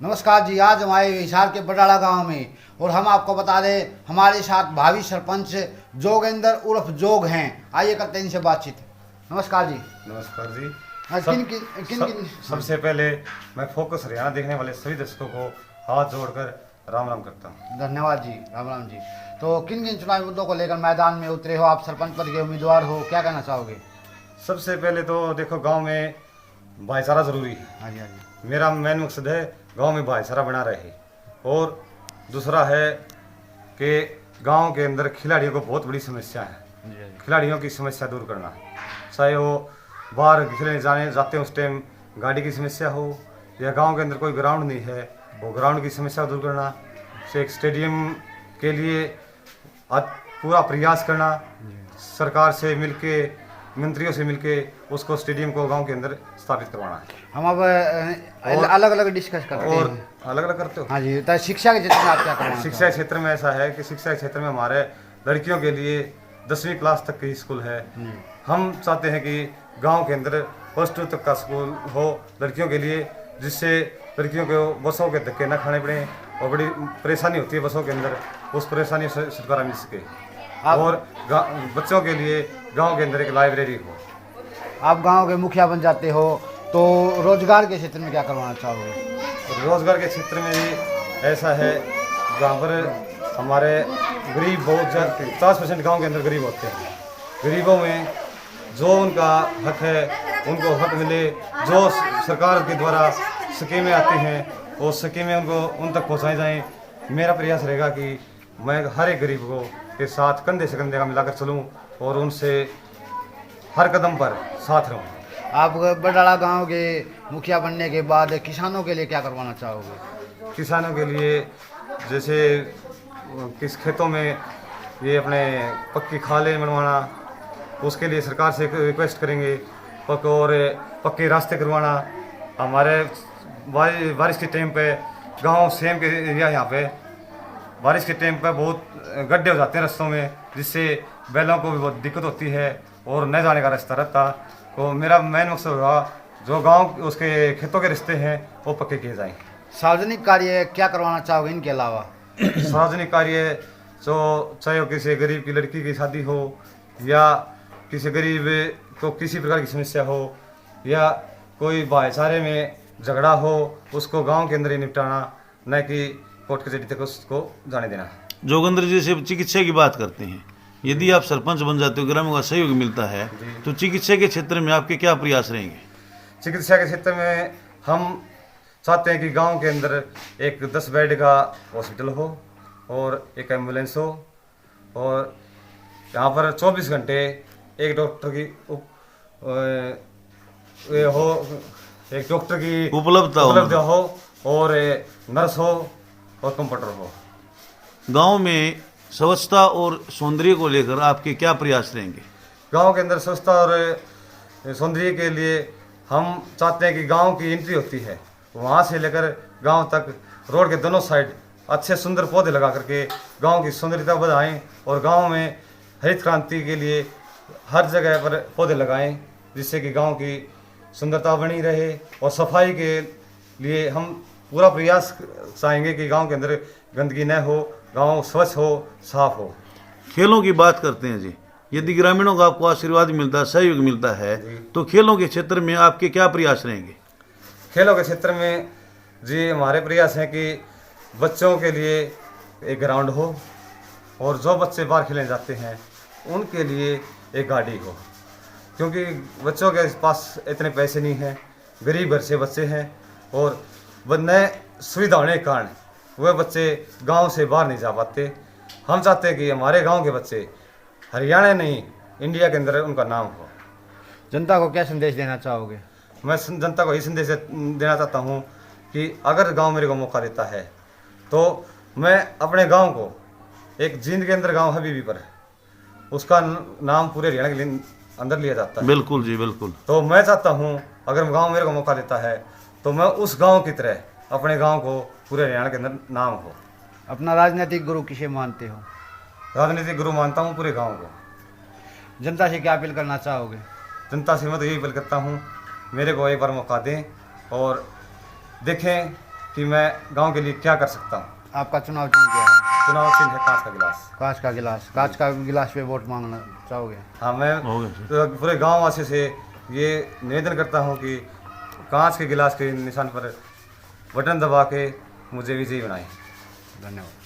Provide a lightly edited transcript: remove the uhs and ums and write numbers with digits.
नमस्कार जी। आज हम आए हिसार के बडाला गांव में और हम आपको बता दें हमारे साथ भावी सरपंच जोगेंद्र उर्फ जोग हैं। आइए करते हैं इनसे बातचीत। नमस्कार जी। नमस्कार जी। हाँ, किन सबसे पहले मैं फोकस हरियाणा देखने वाले सभी दर्शकों को हाथ जोड़कर राम राम करता हूँ। धन्यवाद जी। राम राम जी। तो किन किन चुनावी मुद्दों को लेकर मैदान में उतरे हो? आप सरपंच पद के उम्मीदवार हो, क्या कहना चाहोगे? सबसे पहले तो देखो, गांव में भाईचारा जरूरी है। हाँ जी, हाँ जी। मेरा मेन मकसद है गांव में भाईचारा बना रहे, और दूसरा है कि गांव के अंदर खिलाड़ियों को बहुत बड़ी समस्या है। जी, हाँ जी। खिलाड़ियों की समस्या दूर करना, चाहे वो बाहर खेलने जाते हैं उस टाइम गाड़ी की समस्या हो, या गांव के अंदर कोई ग्राउंड नहीं है वो ग्राउंड की समस्या दूर करना, से एक स्टेडियम के लिए पूरा प्रयास करना, सरकार से मिलके मंत्रियों से मिलके उसको स्टेडियम को गांव के अंदर स्थापित करवाना है। हम अब अलग अलग डिस्कस करते हैं। और अलग अलग करते हो? हाँ जी। तो शिक्षा के क्षेत्र में आप क्या करवाना शिक्षा चाहोगे? क्षेत्र में ऐसा है कि शिक्षा क्षेत्र में हमारे लड़कियों के लिए 10वीं क्लास तक की स्कूल है। हम चाहते हैं कि गांव के अंदर +2 तक का स्कूल हो लड़कियों के लिए, जिससे लड़कियों को बसों के धक्के न खाने पड़े और बड़ी परेशानी होती है बसों के अंदर, उस परेशानी से छुटकारा मिल सके। और बच्चों के लिए गांव के अंदर एक लाइब्रेरी हो। आप गांव के मुखिया बन जाते हो तो रोजगार के क्षेत्र में क्या करवाना चाहोगे? रोजगार के क्षेत्र में भी ऐसा है, जहाँ पर हमारे गरीब बहुत ज़्यादा 50% गाँव के अंदर गरीब होते हैं। गरीबों में जो उनका हक है उनको हक मिले, जो सरकार के द्वारा स्कीमें आती हैं वो स्कीमें उनको उन तक पहुँचाई जाएँ। मेरा प्रयास रहेगा कि मैं हर एक गरीब को के साथ कंधे से कंधे का मिलाकर चलूँ और उनसे हर कदम पर साथ रहूँ। आप बडाला गांव के मुखिया बनने के बाद किसानों के लिए क्या करवाना चाहोगे? किसानों के लिए जैसे किस खेतों में ये अपने पक्की खालें बनवाना, उसके लिए सरकार से रिक्वेस्ट करेंगे। पक्के रास्ते करवाना। हमारे बारिश के टाइम पे गांव सेम के एरिया यहाँ पे बारिश के टाइम पे बहुत गड्ढे हो जाते हैं रास्तों में, जिससे बैलों को भी बहुत दिक्कत होती है और न जाने का रास्ता रहता। तो मेरा मेन मकसद होगा जो गांव उसके खेतों के रिश्ते हैं वो पक्के किए जाएं। सार्वजनिक कार्य क्या करवाना चाहोगे इनके अलावा? सार्वजनिक कार्य जो चाहे वो किसी गरीब की लड़की की शादी हो, या किसी गरीब को किसी प्रकार की समस्या हो, या कोई भाईचारे में झगड़ा हो, उसको गांव के अंदर ही निपटाना, न कि कोर्ट कचहरी तक उसको जाने देना। जोगेंद्र जी से चिकित्सा की बात करते हैं। यदि आप सरपंच बन जाते हो, ग्रामीण का सहयोग मिलता है, तो चिकित्सा के क्षेत्र में आपके क्या प्रयास रहेंगे? चिकित्सा के क्षेत्र में हम चाहते हैं कि गांव के अंदर एक 10 बेड का हॉस्पिटल हो और एक एम्बुलेंस हो, और यहाँ पर 24 घंटे एक डॉक्टर की उपलब्धता हो और नर्स हो और कंपाउंडर हो। गांव में स्वच्छता और सौंदर्य को लेकर आपके क्या प्रयास रहेंगे? गांव के अंदर स्वच्छता और सौंदर्य के लिए हम चाहते हैं कि गांव की एंट्री होती है वहां से लेकर गांव तक रोड के दोनों साइड अच्छे सुंदर पौधे लगा करके गांव की सौंदर्यता बढ़ाएं, और गांव में हरित क्रांति के लिए हर जगह पर पौधे लगाएं, जिससे कि गांव की सुंदरता बनी रहे। और सफाई के लिए हम पूरा प्रयास चाहेंगे कि गांव के अंदर गंदगी न हो, गांव स्वच्छ हो, साफ हो। खेलों की बात करते हैं जी। यदि ग्रामीणों का आपको आशीर्वाद मिलता है, सहयोग मिलता है, तो खेलों के क्षेत्र में आपके क्या प्रयास रहेंगे? खेलों के क्षेत्र में जी हमारे प्रयास हैं कि बच्चों के लिए एक ग्राउंड हो, और जो बच्चे बाहर खेलने जाते हैं उनके लिए एक गाड़ी हो, क्योंकि बच्चों के पास इतने पैसे नहीं हैं, गरीब घर से बच्चे हैं, और नए सुविधा होने के कारण वह बच्चे गांव से बाहर नहीं जा पाते। हम चाहते हैं कि हमारे गांव के बच्चे हरियाणा नहीं इंडिया के अंदर उनका नाम हो। जनता को क्या संदेश देना चाहोगे? मैं जनता को यही संदेश देना चाहता हूँ कि अगर गांव मेरे को मौका देता है तो मैं अपने गांव को एक जींद के अंदर गांव हबीबी पर उसका नाम पूरे हरियाणा के अंदर लिया जाता है। बिल्कुल जी, बिल्कुल। तो मैं चाहता हूँ अगर गांव मेरे को मौका देता है तो मैं उस गांव की तरह अपने गांव को पूरे हरियाणा के अंदर नाम हो। अपना राजनीतिक गुरु किसे मानते हो? राजनीतिक गुरु मानता हूँ पूरे गांव को। जनता से क्या अपील करना चाहोगे? जनता से मैं तो यही अपील करता हूँ, मेरे को एक बार मौका दें और देखें कि मैं गांव के लिए क्या कर सकता हूं। आपका चुनाव चिन्ह क्या है? चुनाव चिन्ह है कांच का गिलास। कांच का गिलास। कांच का गिलास पे वोट मांगना चाहोगे? हाँ, मैं हो गया सर। तो पूरे गांव वासी से ये निवेदन करता हूं कि कांच के गिलास के निशान पर बटन दबा के मुझे विजयी बनाएं। धन्यवाद।